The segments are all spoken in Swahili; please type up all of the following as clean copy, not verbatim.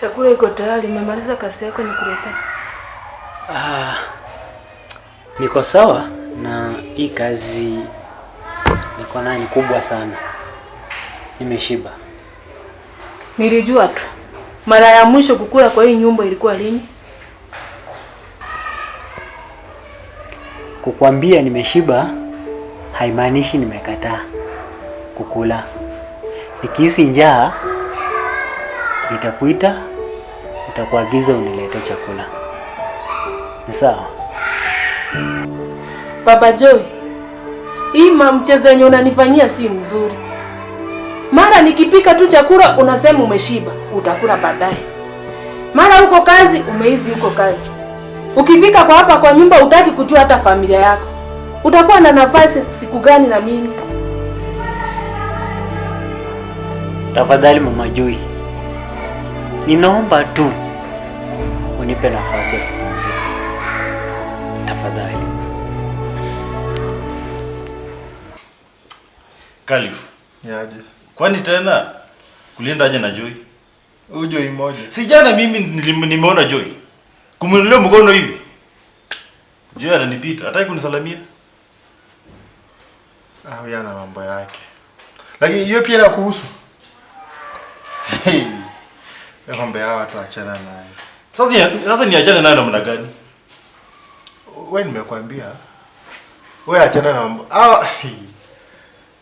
Chakula iko tayari, umemaliza kazi yako nikuleta. Niko sawa na hii kazi niko nayo ni kubwa sana. Nimeshiba. Nilijua tu. Mara ya mwisho kukula kwa hii nyumba ilikuwa lini? Kukwambia nimeshiba haimaanishi nimekataa kukula. Nikihisi njaa nitakuita, nitakuagiza unilete chakula. Ni sawa? Baba Joy, hii mchezo yenye unanifanyia si mzuri. Mara nikipika tu chakula unasema umeshiba, utakula baadaye. Mara uko kazi, umeizi uko kazi. Ukifika kwa hapa kwa nyumba utaki kujua hata familia yako. Utakuwa na nafasi siku gani na mimi? Tafadhali Mama Joy, ninaomba tu unipe nafasi ya kupumzika. Tafadhali. Khalif. Yaje. Kwani tena kulinda aje na Joy? Joy moja. Si jana mimi nimeona Joy. Kumuinulia mkono hivi. Joy ananipita, hataki kunisalamia. Huyu ana mambo yake. Lakini hiyo pia inakuhusu. Mambo ya watu achana naye. Sasa niachane naye namna gani? Wewe nimekwambia. Wewe achana na mambo.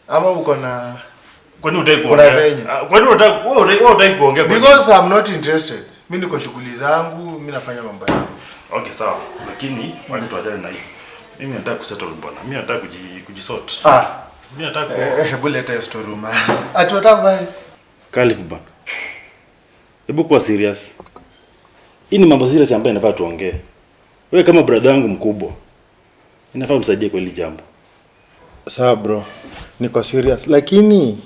Ama uko na kwani utaki kuongea? Kwani utaki kuongea? Because I'm not interested. Mimi niko shughuli zangu, mimi nafanya mambo yangu. Okay, sawa. Lakini wacha tuachane na hiyo. Mimi nataka kusettle bwana. Mimi nataka kujisort. Mimi nataka hebu leta story room. Atutaka Khalif bwana. Hebu kuwa serious. Hii ni mambo serious ambayo inafaa tuongee. Wewe kama brother yangu mkubwa, inafaa umsaidie kwa hili jambo. Sawa bro. Niko serious lakini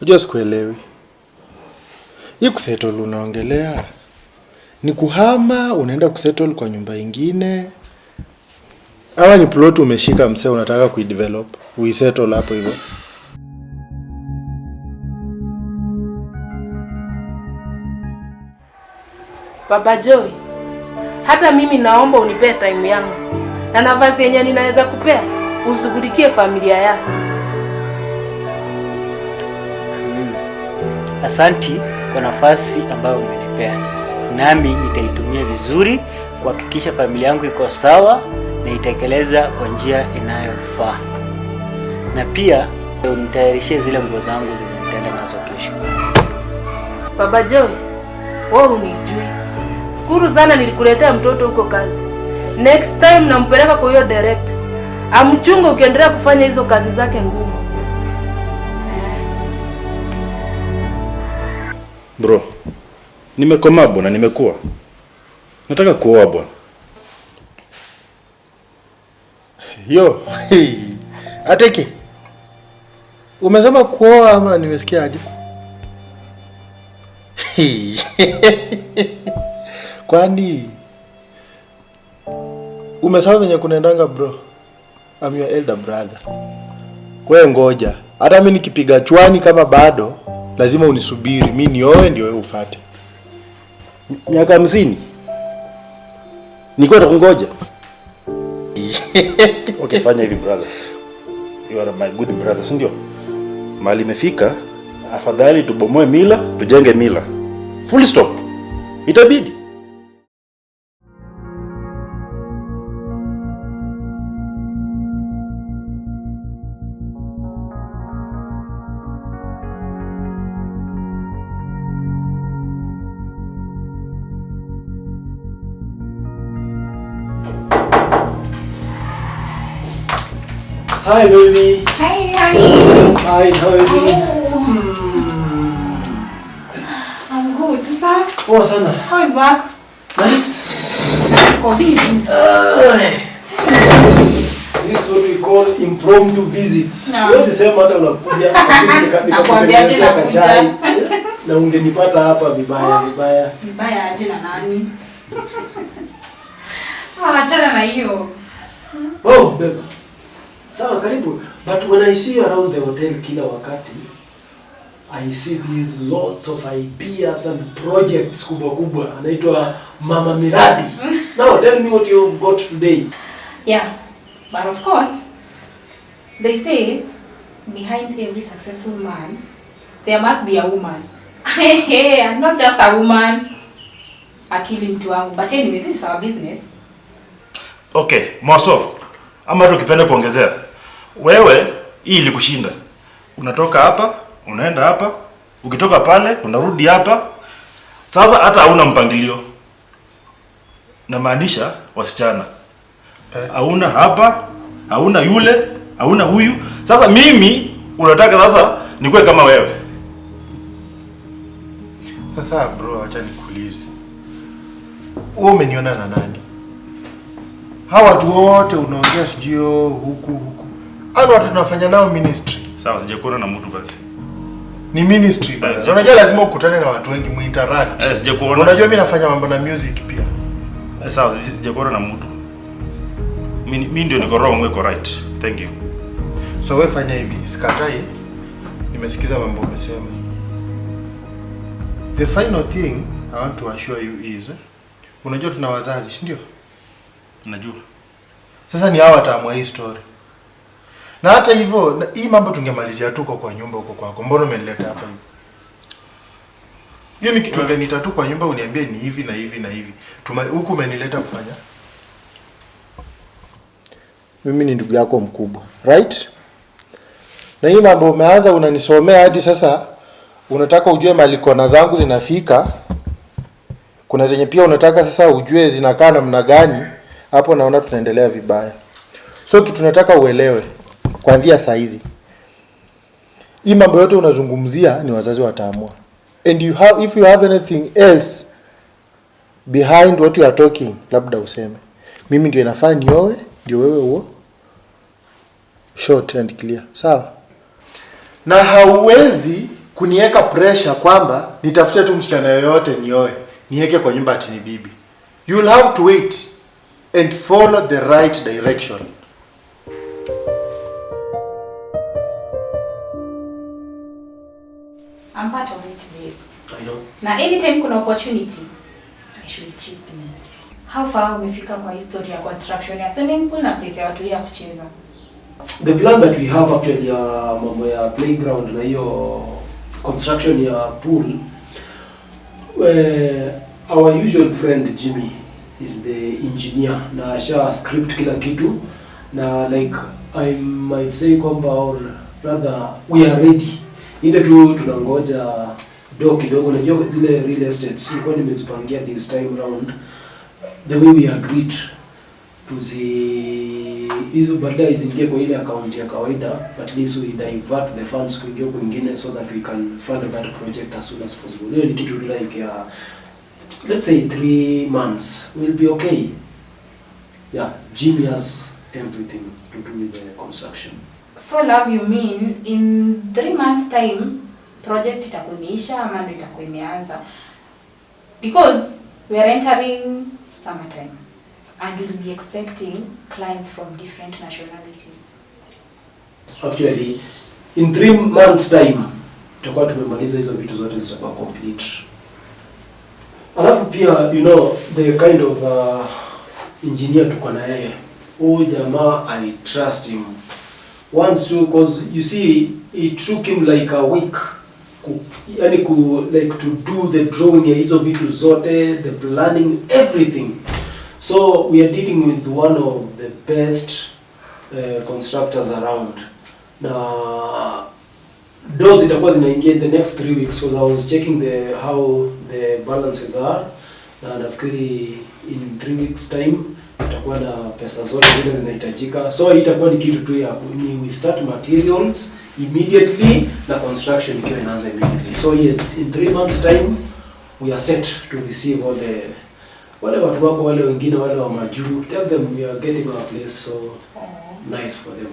unajua sikuelewi. Hii kusettle unaongelea ni kuhama, unaenda kusettle kwa nyumba nyingine? Ama ni plot umeshika msee unataka kuidevelop, uisettle hapo hivyo? Baba Joy, hata mimi naomba unipee time yangu. Na nafasi yenye ninaweza kupea, ushughulikie familia yako. Asanti kwa nafasi ambayo umenipea. Nami nitaitumia vizuri kuhakikisha familia yangu iko sawa na itekeleza kwa njia inayofaa. Na pia nitayarishie zile nguo zangu zenye nitaenda nazo kesho. Baba Joy, wewe unijui. Shukuru sana nilikuletea mtoto huko kazi. Next time nampeleka kwa hiyo director. Amchunge ukiendelea kufanya hizo kazi zake ngumu. Bro, nimekomaa bwana, nimekuwa. Nataka kuoa bwana. Yo, Ateki. Umesema kuoa ama nimesikia aje? Kwani umesema venye kunaendanga bro? I'm your elder brother. Wewe ngoja. Hata mimi nikipiga chwani kama bado lazima unisubiri. Mimi nioe ndio wewe ufuate. Miaka 50. Niko nakungoja. Okay, fanya hivi brother. You are my good brother, si ndio? Mali imefika, afadhali tubomoe mila, tujenge mila. Full stop. Itabidi. Hi baby. Hi. Hi, how are you doing? I'm good. Sir? Poa sana. How is work? Nice. Busy. This is what we call impromptu visits. No. Wewe sema hata unakuja Nakwambiaje nakuja. Na ungenipata hapa vibaya. Vibaya aje na nani? Achana na hiyo. Oh, babe. Sawa, karibu. But when I see you around the hotel kila wakati, I see these lots of ideas and projects kubwa. Anaitwa Mama Miradi. Now tell me what you got today. Yeah, but of course, they say behind every successful man, there must be a woman. Hey, I'm not just a woman. Akili mtu wangu. But anyway, this is our business. Okay, Mwaso. Ama tu ukipenda kuongezea. Wewe hii ilikushinda. Unatoka hapa, unaenda hapa, ukitoka pale, unarudi hapa. Sasa hata hauna mpangilio. Namaanisha wasichana. Hauna hapa, hauna yule, hauna huyu. Sasa mimi unataka sasa nikuwe kama wewe. Sasa bro, acha nikuulize. Wewe umeniona na nani? Hawa watu wote unaongea sijio huku. Ano watu tunafanya nao ministry. Sawa, sijakuona na mtu basi. Ni ministry basi. Unajua lazima ukutane na watu wengi muinteract. Sijakuona. Unajua mimi nafanya mambo na music pia. Sawa, sijakuona na mtu. Mimi ndio niko wrong, wewe uko right. Thank you. So wewe fanya hivi, sikatai. Nimesikiza mambo umesema. The final thing I want to assure you is, unajua tuna wazazi, si ndio? Najua. Sasa ni hawa wataamua hii story. Na hata hivyo, hii mambo tungemalizia tu kwa nyumba huko kwako. Mbona umenileta hapa hivi? Hiyo ni kitu ungenita tu kwa nyumba uniambie ni hivi na hivi na hivi. Huku umenileta kufanya. Mimi ni ndugu yako mkubwa, right? Na hii mambo umeanza unanisomea hadi sasa unataka ujue mali kona zangu zinafika. Kuna zenye pia unataka sasa ujue zinakaa namna gani. Hapo naona tunaendelea vibaya. So kitu tunataka uelewe kuanzia saa hizi. Hii mambo yote unazungumzia ni wazazi wataamua. And if you have anything else behind what you are talking, labda useme. Mimi ndio nafaa nioe, ndio wewe uo. Short and clear. Sawa? Na hauwezi kuniweka pressure kwamba nitafute tu msichana yoyote nioe, niweke kwa nyumba ati ni bibi. You'll have to wait and follow the right direction. I'm part of it, babe. I know. Na anytime kuna opportunity, I should chip in. How far umefika kwa history ya construction ya swimming pool na place ya watu ya kucheza? The plan that we have actually mambo ya playground na hiyo construction ya pool, our usual friend Jimmy is the engineer na asha script kila kitu na like I might say kwamba or rather we are ready. Inde tu tunangoja do kidogo. Unajua zile real estates nilikuwa nimezipangia this time round the way we agreed hizo baadaye zingie kwa ile account ya kawaida, at least we divert the funds kuingia kwingine so that we can fund that project as soon as possible. Hiyo ni kitu like let's say 3 months will be okay. Yeah, Jimmy has everything to do with the construction. So love, you mean in 3 months time project itakuwa imeisha ama ndio itakuwa imeanza? Because we are entering summertime and we'll be expecting clients from different nationalities. Actually, in 3 months time tutakuwa tumemaliza hizo vitu zote zitakuwa complete. Alafu pia you know the kind of engineer tuko na yeye. Huyu jamaa I trust him. Once too, because you see it took him like a week like to do the drawing ya hizo vitu zote, the planning, everything. So we are dealing with one of the best constructors around. Na doors itakuwa zinaingia in the next 3 weeks because I was checking how the balances are. Na nafikiri in 3 weeks time itakuwa na pesa zote zile zinahitajika. So itakuwa ni kitu tu ya we start materials immediately na construction ikiwa inaanza immediately. So yes, in 3 months time we are set to receive all the wale watu wako wale wengine wale wa majuu. Tell them we are getting our place, so nice for them.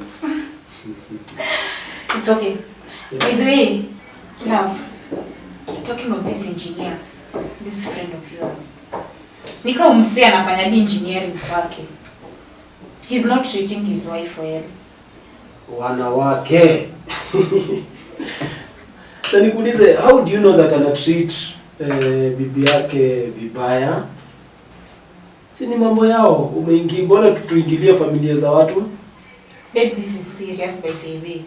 It's okay. Yeah. By the way, love, talking of this engineer, this friend of yours, Nika umse anafanya engineering kwake. He's not treating his wife well. Wanawake. Na nikuulize, how do you know that ana treat bibi yake vibaya? Si ni mambo yao. Umeingia, mbona tuingilie familia za watu? Babe, this is serious by the way.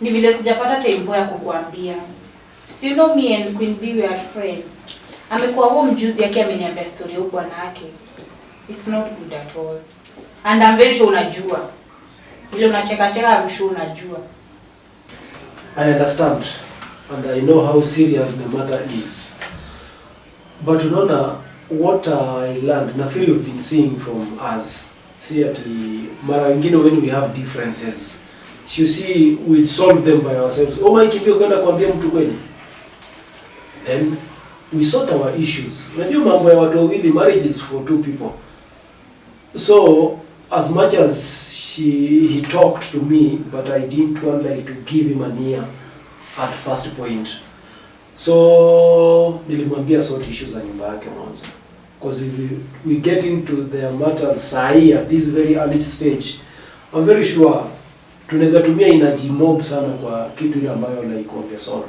Ni vile sijapata time ya kukuambia. So you know me and Queen B, we are friends. Amekuwa home juzi yake ameniambia story ya bwana yake. It's not good at all. And I'm very sure unajua. Ile unacheka I'm sure unajua. I understand. And I know how serious the matter is. But unaona, what I learned, na feel you've been seeing from us. See ati mara wengine when we have differences, you see we solve them by ourselves. Oh my, kivyo kwenda kuambia mtu kweli. Then we sort our issues. Unajua mambo ya watu wawili, marriage is for two people. So as much as he talked to me, but I didn't want like to give him an ear at first point. So nilimwambia sort issues za nyumba yake mwanzo. Because if we get into the matters sahi at this very early stage, I'm very sure tunaweza tumia energy mob sana kwa kitu ile ambayo like wangesolve.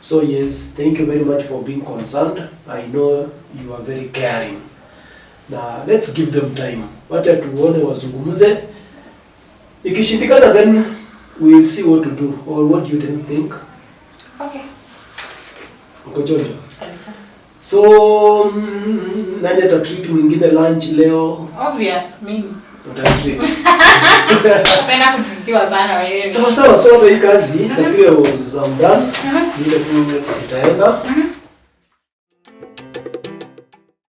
So yes, thank you very much for being concerned. I know you are very caring. Now let's give them time. Wacha tuone wazungumze. Ikishindikana then we'll see what to do. Or what do you think? Okay. Uko chonjo? Kabisa. So nani atatreat mwingine lunch leo? Obvious, mimi. Utatreat. Napenda kutritiwa sana wewe. Sawa, so hata hii kazi nafikiri was done. Ile tu tutaenda.